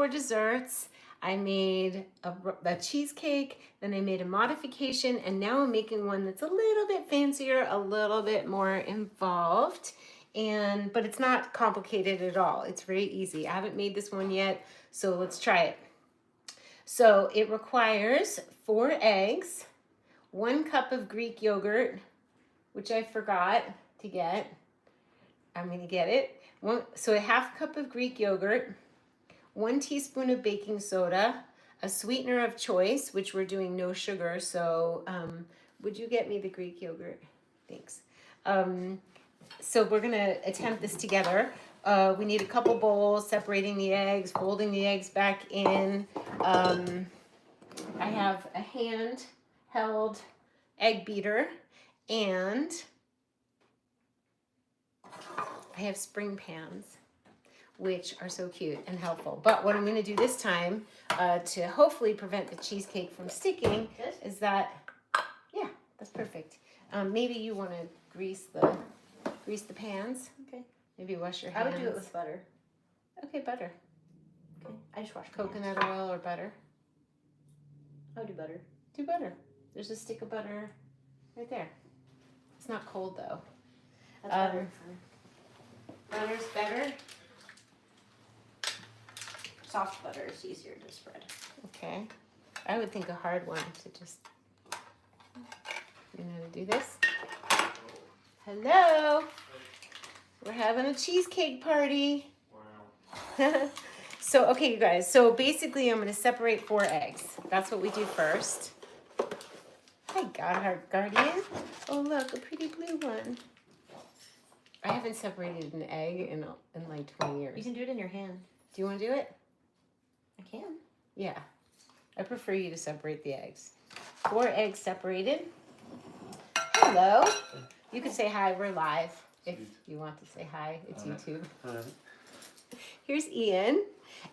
4 desserts. I made a cheesecake, then I made a modification, and now I'm making one that's a little bit fancier, a little bit more involved. But it's not complicated at all. It's very easy. I haven't made this one yet, so let's try it. So it requires 4 eggs, 1 cup of Greek yogurt, which I forgot to get. I'm gonna get it. So a half cup of Greek yogurt, 1 teaspoon of baking soda, a sweetener of choice, which we're doing no sugar. So would you get me the Greek yogurt? Thanks. So we're gonna attempt this together. We need a couple bowls, separating the eggs, folding the eggs back in. I have a hand-held egg beater, and I have spring pans, which are so cute and helpful. But what I'm going to do this time to hopefully prevent the cheesecake from sticking is that, yeah, that's perfect. Maybe you want to grease the pans. Okay. Maybe wash your hands. I would do it with butter. Okay, butter. Okay. I just wash coconut oil or butter. I would do butter. Do butter. There's a stick of butter right there. It's not cold though. That's better. Butter's better. Soft butter is easier to spread. Okay. I would think a hard one to just, you know how to do this. Hello. We're having a cheesecake party. Wow. So, okay, you guys. So basically I'm going to separate 4 eggs. That's what we do first. Hi, Guardian. Oh, look, a pretty blue one. I haven't separated an egg in like 20 years. You can do it in your hand. Do you want to do it? I can. Yeah. I prefer you to separate the eggs. 4 eggs separated. Hello. You can say hi. We're live. If you want to say hi, it's YouTube. Here's Ian.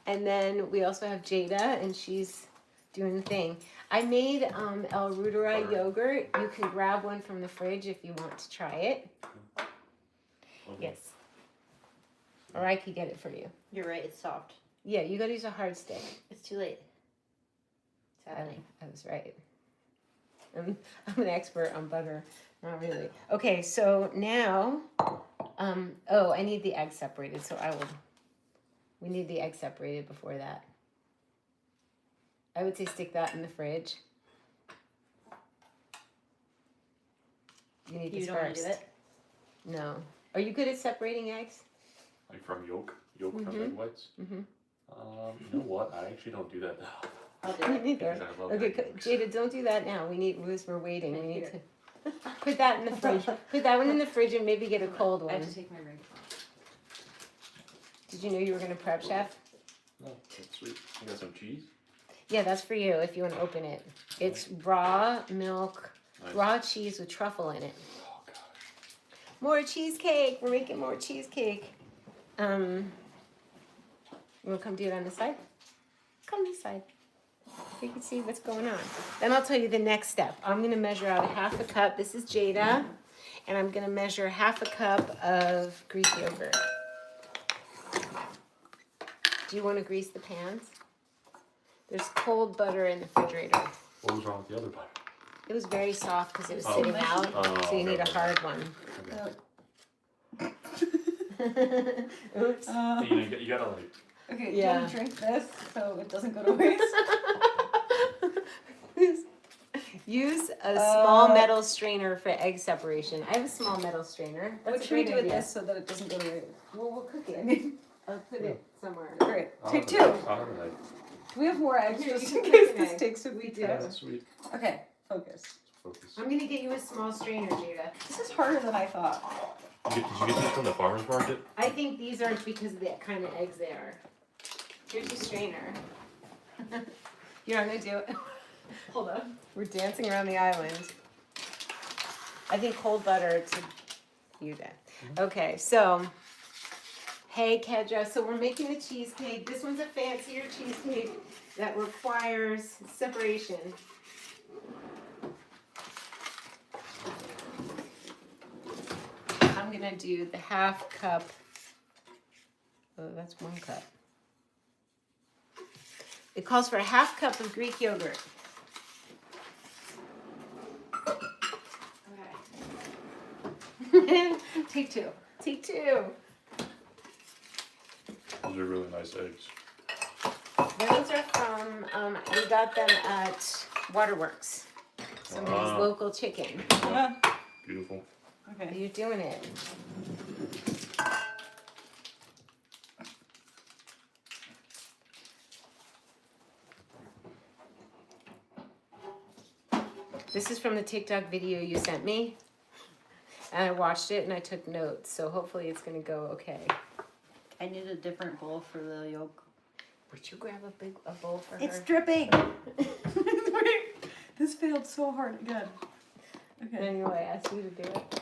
And then we also have Jada, and she's doing the thing. I made El Rudera yogurt. You can grab one from the fridge if you want to try it. Yes. Or I could get it for you. You're right, it's soft. Yeah, you gotta use a hard stick. It's too late. It's happening. I was right. I'm an expert on butter. Not really. Okay, so now, oh, I need the egg separated, so we need the egg separated before that. I would say stick that in the fridge. You need this first. You don't want to do it? No. Are you good at separating eggs? Like from yolk from egg whites? Mm-hmm. You know what? I actually don't do that now. I'll do it. Neither. Okay, Jada, don't do that now. We're waiting. We need to put that in the fridge. Put that one in the fridge and maybe get a cold one. I have to take my ring. Did you know you were going to prep, Chef? No, that's sweet. You got some cheese? Yeah, that's for you if you want to open it. It's raw milk, raw cheese with truffle in it. Oh, gosh. More cheesecake. We're making more cheesecake. You want to come do it on this side? Come this side. You can see what's going on. Then I'll tell you the next step. I'm going to measure out a half a cup. This is Jada. And I'm going to measure half a cup of Greek yogurt. Do you want to grease the pans? There's cold butter in the refrigerator. What was wrong with the other butter? It was very soft because it was sitting out, so you need a hard one. Okay. Oops. You gotta like... Okay, Yeah. do you want to drink this so it doesn't go to waste? Use a small metal strainer for egg separation. I have a small metal strainer. That's What a should we great do with idea. this so that it doesn't go to waste? Well, we'll cook it. I mean, I'll put it somewhere. great. Take 2. I'll have an egg. Do we have more eggs Here, just you in can case cook an this egg. takes a We week? do. Yeah, that's sweet. Okay, focus. Focus. I'm going to get you a small strainer, Jada. This is harder than I thought. Did you get these from the farmer's market? I think these are because of the kind of eggs they are. Here's your strainer. Here, I'm going to do it. Hold on. We're dancing around the island. I think cold butter to you then. Okay, so, hey, Kedra. So we're making a cheesecake. This one's a fancier cheesecake that requires separation. I'm going to do the half cup. Oh, that's 1 cup. It calls for a half cup of Greek yogurt. Okay. Take two. Take two. Those are really nice eggs. Those are from, we got them at Waterworks. Somebody's Wow. local chicken. Yeah. Beautiful. Okay. You're doing it. This is from the TikTok video you sent me. And I watched it and I took notes. So hopefully it's going to go okay. I need a different bowl for the yolk. Would you grab a bowl for It's her? dripping. This failed so hard again. Okay. Anyway, I asked you to do it.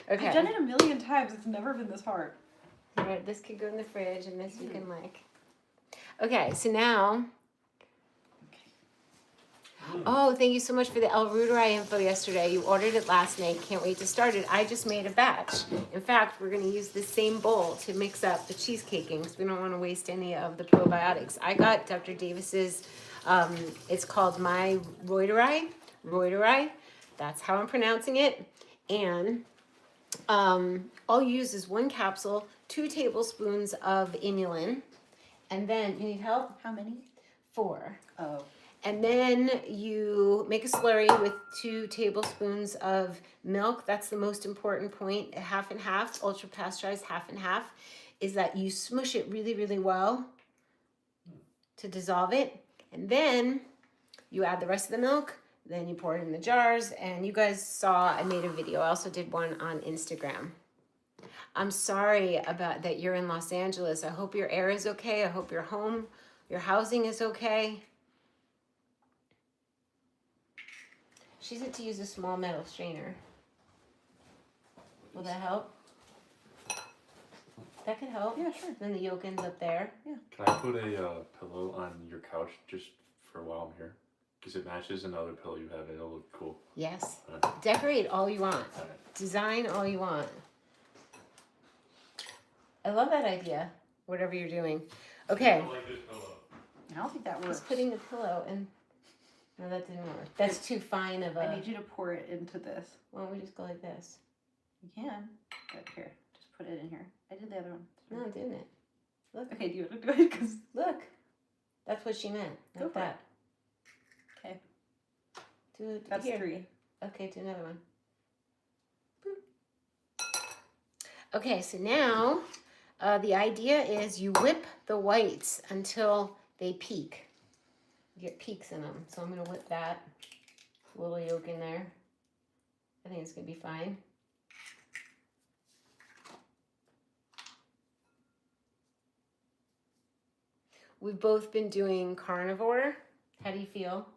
Okay. I've done it a million times. It's never been this hard. All right, this could go in the fridge and this you can like. Okay, so now. Oh, thank you so much for the El Ruderai info yesterday. You ordered it last night. Can't wait to start it. I just made a batch. In fact, we're going to use the same bowl to mix up the cheesecaking because we don't want to waste any of the probiotics. I got Dr. Davis's, it's called My Reuterai. That's how I'm pronouncing it. And all you use is 1 capsule, 2 tablespoons of inulin. And then, you need help? How many? 4. Oh. And then you make a slurry with 2 tablespoons of milk. That's the most important point. Half and half, ultra pasteurized half and half, is that you smush it really, really well to dissolve it. And then you add the rest of the milk. Then you pour it in the jars. And you guys saw I made a video. I also did one on Instagram. I'm sorry about that you're in Los Angeles. I hope your air is okay. I hope your home, your housing is okay. She said to use a small metal strainer. Will that help? That could help. Yeah, sure. Then the yolk ends up there. Can I put a pillow on your couch just for a while I'm here? Because it matches another pillow you have. It'll look cool. Yes. Alright. Decorate all you want. Alright. Design all you want. I love that idea. Whatever you're doing. Okay. I like this pillow. I don't think that works. Just putting the pillow in. No, that didn't work. That's too fine of a. I need you to pour it into this. Why don't we just go like this? You can. But here, just put it in here. I did the other one. No, didn't it? Look. Okay, do it. Do it, because Look. That's what she meant. Go Like for it. that. Okay. Do it That's here. 3. Okay, do another one. Boop. Okay, so now the idea is you whip the whites until they peak. You get peaks in them. So I'm going to whip that. A little yolk in there. I think it's going to be fine. We've both been doing carnivore. How do you feel?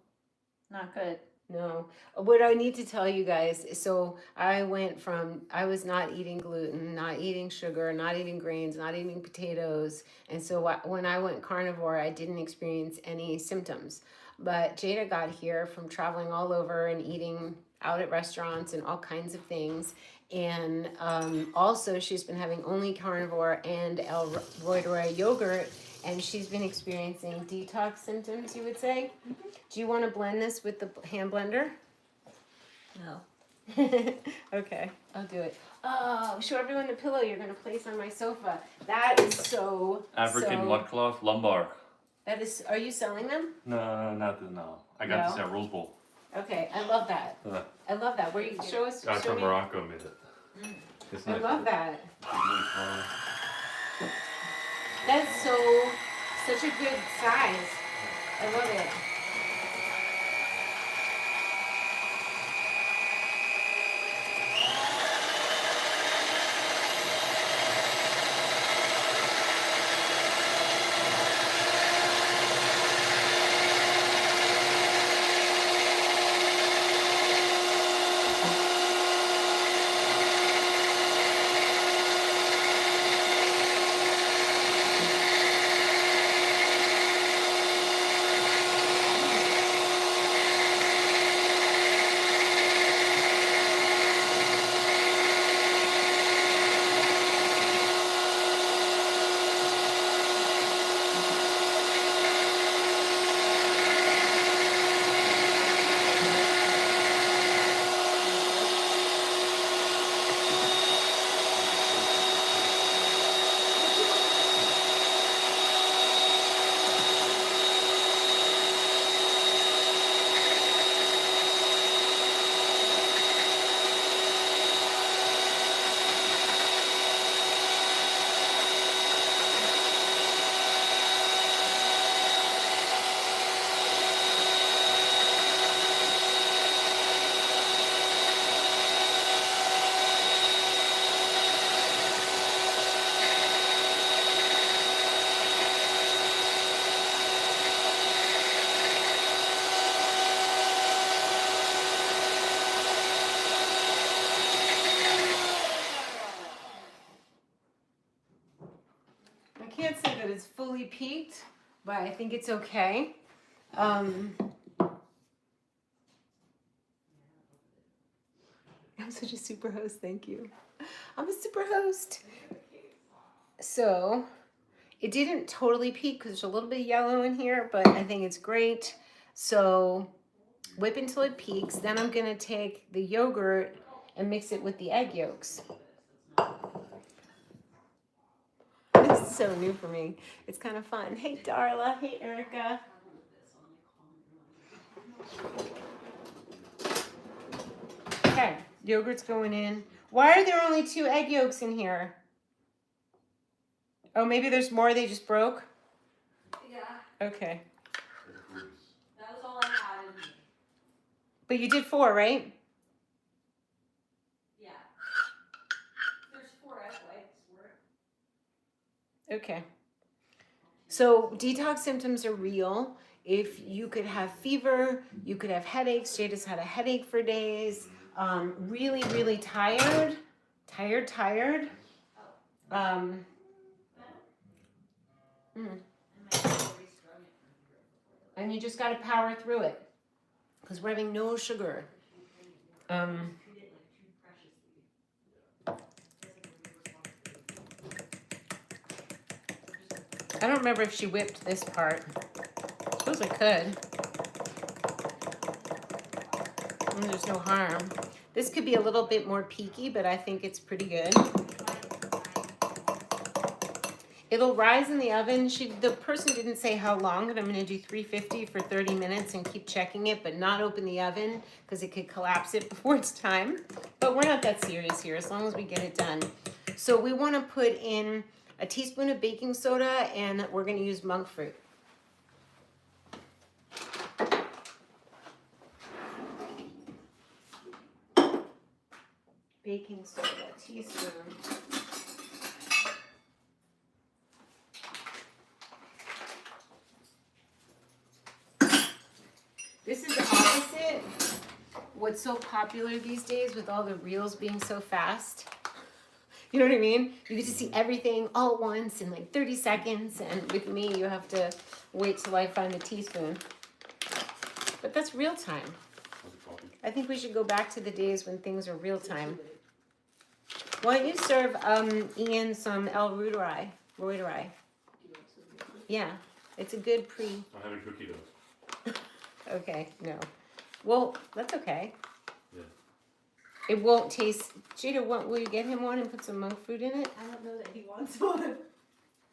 Not good. No. What I need to tell you guys, so I was not eating gluten, not eating sugar, not eating grains, not eating potatoes. And so when I went carnivore, I didn't experience any symptoms. But Jada got here from traveling all over and eating out at restaurants and all kinds of things. And also she's been having only carnivore and El Ruderai yogurt. And she's been experiencing detox symptoms, you would say. Mm-hmm. Do you want to blend this with the hand blender? No. Okay, I'll do it. Oh, show everyone the pillow you're going to place on my sofa. That is so... African mudcloth lumbar. That is... Are you selling them? No. I got this at Rose Bowl. Okay, I love that. I love that. Where you show us... Guys show from me. Morocco made it. It's I nice. love that. It's really fun. That's such a good size. I love it. peaked, but I think it's okay. I'm such a super host, thank you. I'm a super host. So it didn't totally peak because there's a little bit of yellow in here, but I think it's great. So whip until it peaks. Then I'm gonna take the yogurt and mix it with the egg yolks. This is so new for me. It's kind of fun. Hey Darla, hey Erica. Okay, yogurt's going in. Why are there only 2 egg yolks in here? Oh, maybe there's more, they just broke? Yeah, Okay. that was all I had in me. But you did 4, right? Yeah. There's 4 egg whites. Okay. So detox symptoms are real. If you could have fever, you could have headaches. Jade has had a headache for days. Really, really tired. Tired. And you just got to power through it because we're having no sugar. I don't remember if she whipped this part. I suppose I could. And there's no harm. This could be a little bit more peaky, but I think it's pretty good. It'll rise in the oven. The person didn't say how long, but I'm going to do 350 for 30 minutes and keep checking it, but not open the oven because it could collapse it before it's time. But we're not that serious here as long as we get it done. So we want to put in a teaspoon of baking soda and we're going to use monk fruit. Baking soda, teaspoon. This is the opposite. What's so popular these days with all the reels being so fast. You know what I mean? You get to see everything all at once in like 30 seconds. And with me, you have to wait till I find the teaspoon. But that's real time. I think we should go back to the days when things are real time. Why don't you serve Ian some El Reuterai? Yeah, it's a good pre. I have a cookie dough. Okay, no. Well, that's okay. Yeah. It won't taste. Jada, will you get him one and put some monk fruit in it? I don't know that he wants one.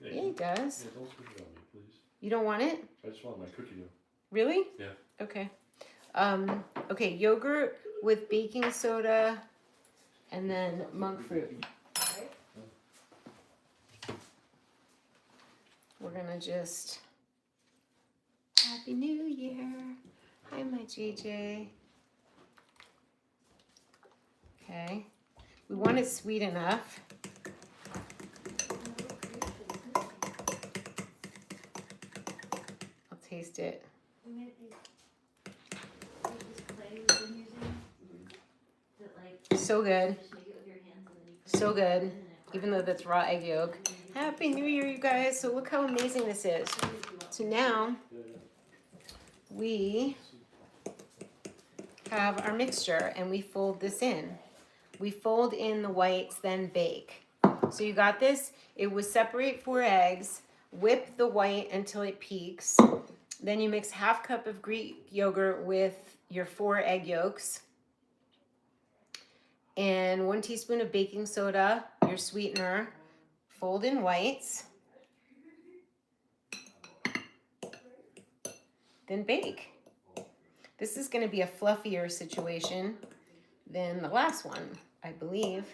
Yeah, he does. Yeah, don't put it on me, please. You don't want it? I just want my cookie dough. Really? Yeah. Okay. Okay, yogurt with baking soda and then monk fruit. We're gonna just Happy New Year. Hi, my JJ. Okay. We want it sweet enough. I'll taste it. So good. So good. Even though that's raw egg yolk. Happy New Year, you guys. So look how amazing this is. So now we have our mixture and we fold this in. We fold in the whites, then bake. So you got this? It was separate 4 eggs, whip the white until it peaks. Then you mix 1/2 cup of Greek yogurt with your 4 egg yolks. And 1 teaspoon of baking soda, your sweetener. Fold in whites. Then bake. This is going to be a fluffier situation than the last one, I believe.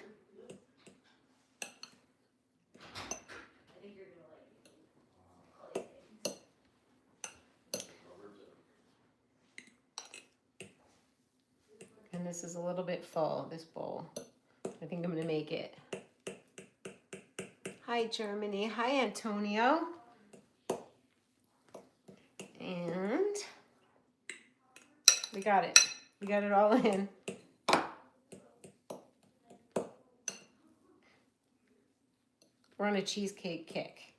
And this is a little bit full, this bowl. I think I'm going to make it. Hi, Germany. Hi, Antonio. And we got it. We got it all in. We're on a cheesecake kick.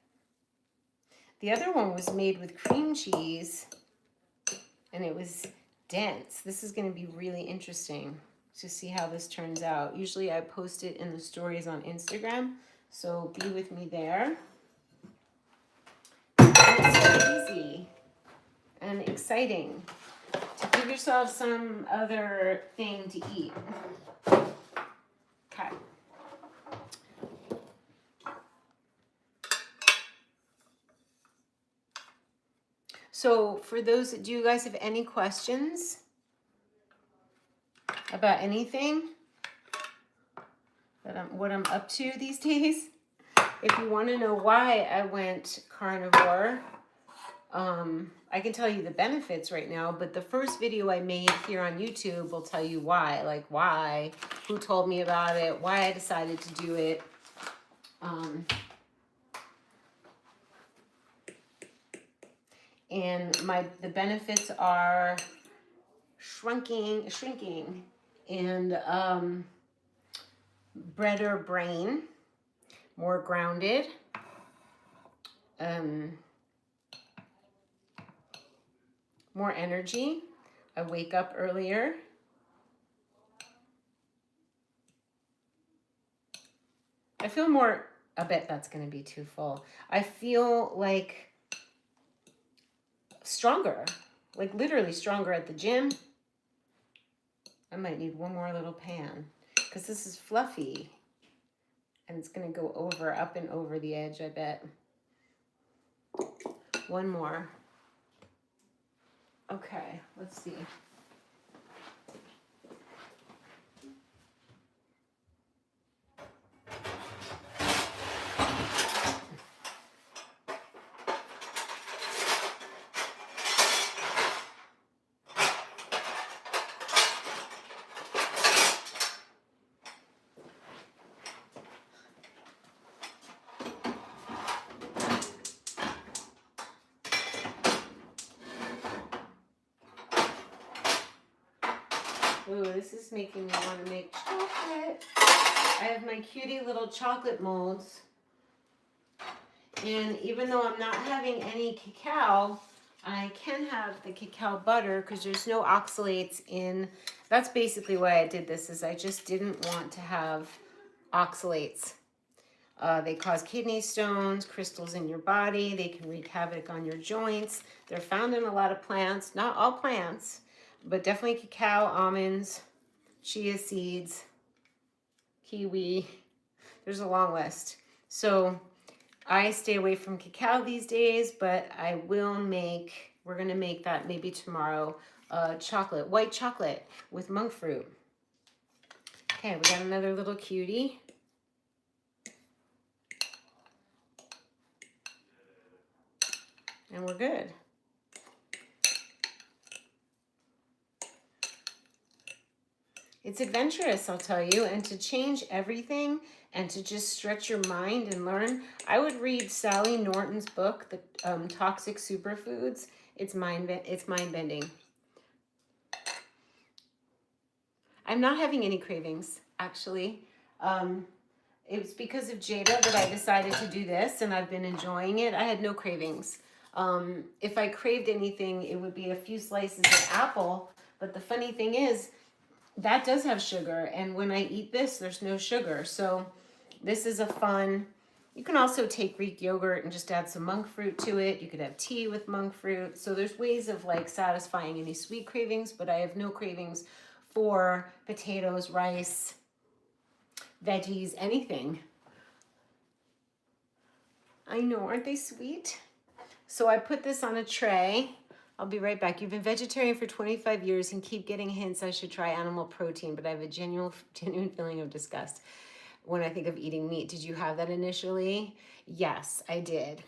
The other one was made with cream cheese and it was dense. This is going to be really interesting to see how this turns out. Usually I post it in the stories on Instagram, so be with me there. It's so easy and exciting to give yourself some other thing to eat. Okay. So for those, do you guys have any questions about anything that what I'm up to these days? If you want to know why I went carnivore, I can tell you the benefits right now, but the first video I made here on YouTube will tell you why, like why, who told me about it, why I decided to do it. And the benefits are shrinking, and better brain, more grounded, more energy. I wake up earlier. I feel more, I bet that's going to be too full. I feel like stronger, like literally stronger at the gym. I might need one more little pan because this is fluffy and it's going to go over, up and over the edge, I bet. One more. Okay, let's see. Ooh, this is making me want to make chocolate. I have my cutie little chocolate molds. And even though I'm not having any cacao, I can have the cacao butter because there's no oxalates in. That's basically why I did this, is I just didn't want to have oxalates. They cause kidney stones, crystals in your body. They can wreak havoc on your joints. They're found in a lot of plants, not all plants, but definitely cacao, almonds, chia seeds, kiwi. There's a long list. So I stay away from cacao these days, but I will make, we're going to make that maybe tomorrow, chocolate, white chocolate with monk fruit. Okay, we got another little cutie. And we're good. It's adventurous, I'll tell you, and to change everything and to just stretch your mind and learn. I would read Sally Norton's book, The Toxic Superfoods. It's mind-bending. I'm not having any cravings, actually. It was because of Jada that I decided to do this, and I've been enjoying it. I had no cravings. If I craved anything, it would be a few slices of apple. But the funny thing is, that does have sugar, and when I eat this, there's no sugar. So this is a fun. You can also take Greek yogurt and just add some monk fruit to it. You could have tea with monk fruit. So there's ways of like satisfying any sweet cravings, but I have no cravings for potatoes, rice, veggies, anything. I know, aren't they sweet? So I put this on a tray. I'll be right back. You've been vegetarian for 25 years and keep getting hints I should try animal protein, but I have a genuine feeling of disgust when I think of eating meat. Did you have that initially? Yes, I did.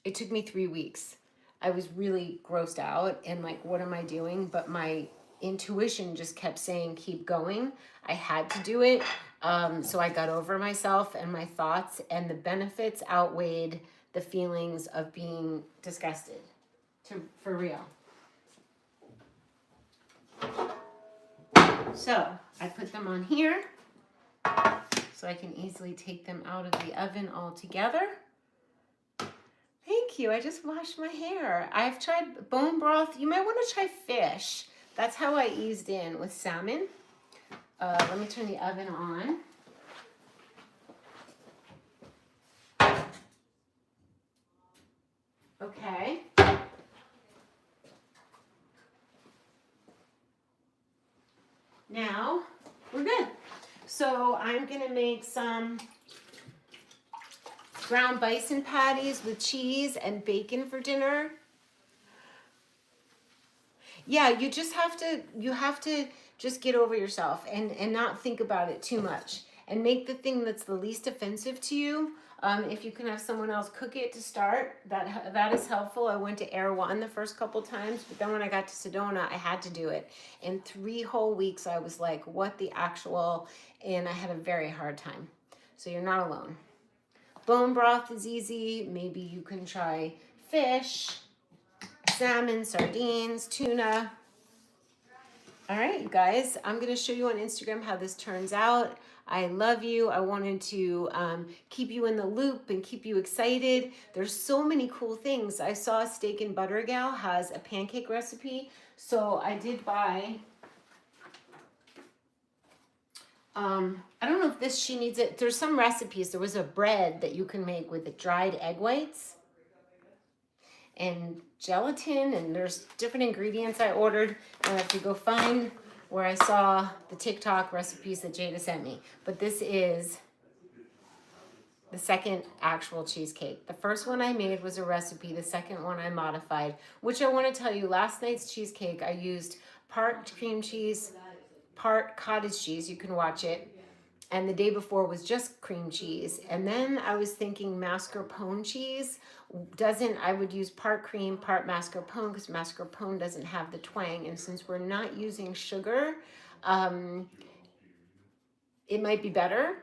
It took me 3 weeks. I was really grossed out and like, what am I doing? But my intuition just kept saying, keep going. I had to do it. So I got over myself and my thoughts, and the benefits outweighed the feelings of being disgusted. For real. So I put them on here so I can easily take them out of the oven all together. Thank thank you. I just washed my hair. I've tried bone broth. You might want to try fish. That's how I eased in with salmon. Let me turn the oven on. Okay. Now we're good. So I'm gonna make some ground bison patties with cheese and bacon for dinner. Yeah, you have to just get over yourself and not think about it too much and make the thing that's the least offensive to you. If you can have someone else cook it to start, that is helpful. I went to Air One the first couple times, but then when I got to Sedona, I had to do it. In 3 whole weeks, I was like, what the actual, and I had a very hard time. So you're not alone. Bone broth is easy. Maybe you can try fish, salmon, sardines, tuna. All right, you guys, I'm going to show you on Instagram how this turns out. I love you. I wanted to keep you in the loop and keep you excited. There's so many cool things. I saw Steak and Butter Gal has a pancake recipe. So I did buy, I don't know if she needs it. There's some recipes. There was a bread that you can make with the dried egg whites and gelatin, and there's different ingredients I ordered. I have to go find where I saw the TikTok recipes that Jada sent me. But this is the second actual cheesecake. The first one I made was a recipe. The second one I modified, which I want to tell you, last night's cheesecake, I used part cream cheese, part cottage cheese. You can watch it. And the day before was just cream cheese. And then I was thinking mascarpone cheese I would use part cream, part mascarpone, because mascarpone doesn't have the twang. And since we're not using sugar, it might be better.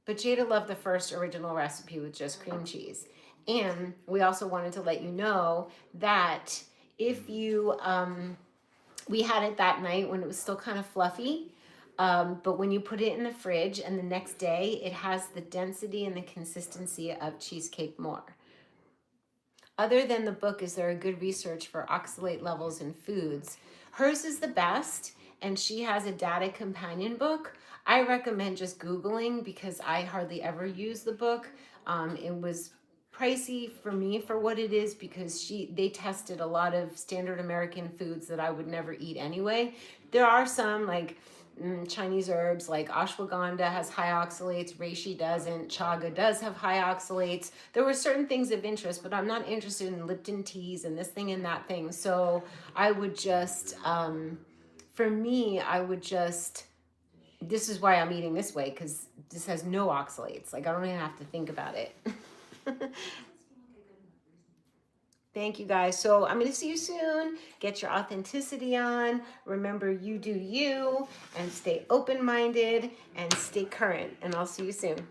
But Jada loved the first original recipe with just cream cheese. And we also wanted to let you know that if you, we had it that night when it was still kind of fluffy. But when you put it in the fridge and the next day, it has the density and the consistency of cheesecake more. Other than the book, is there a good research for oxalate levels in foods? Hers is the best, and she has a data companion book. I recommend just Googling because I hardly ever use the book. It was pricey for me for what it is because they tested a lot of standard American foods that I would never eat anyway. There are some like Chinese herbs like ashwagandha has high oxalates, reishi doesn't, chaga does have high oxalates. There were certain things of interest, but I'm not interested in Lipton teas and this thing and that thing. So I would just, for me, this is why I'm eating this way, because this has no oxalates. Like I don't even have to think about it. Thank you guys. So I'm going to see you soon. Get your authenticity on. Remember, you do you, and stay open-minded and stay current. And I'll see you soon.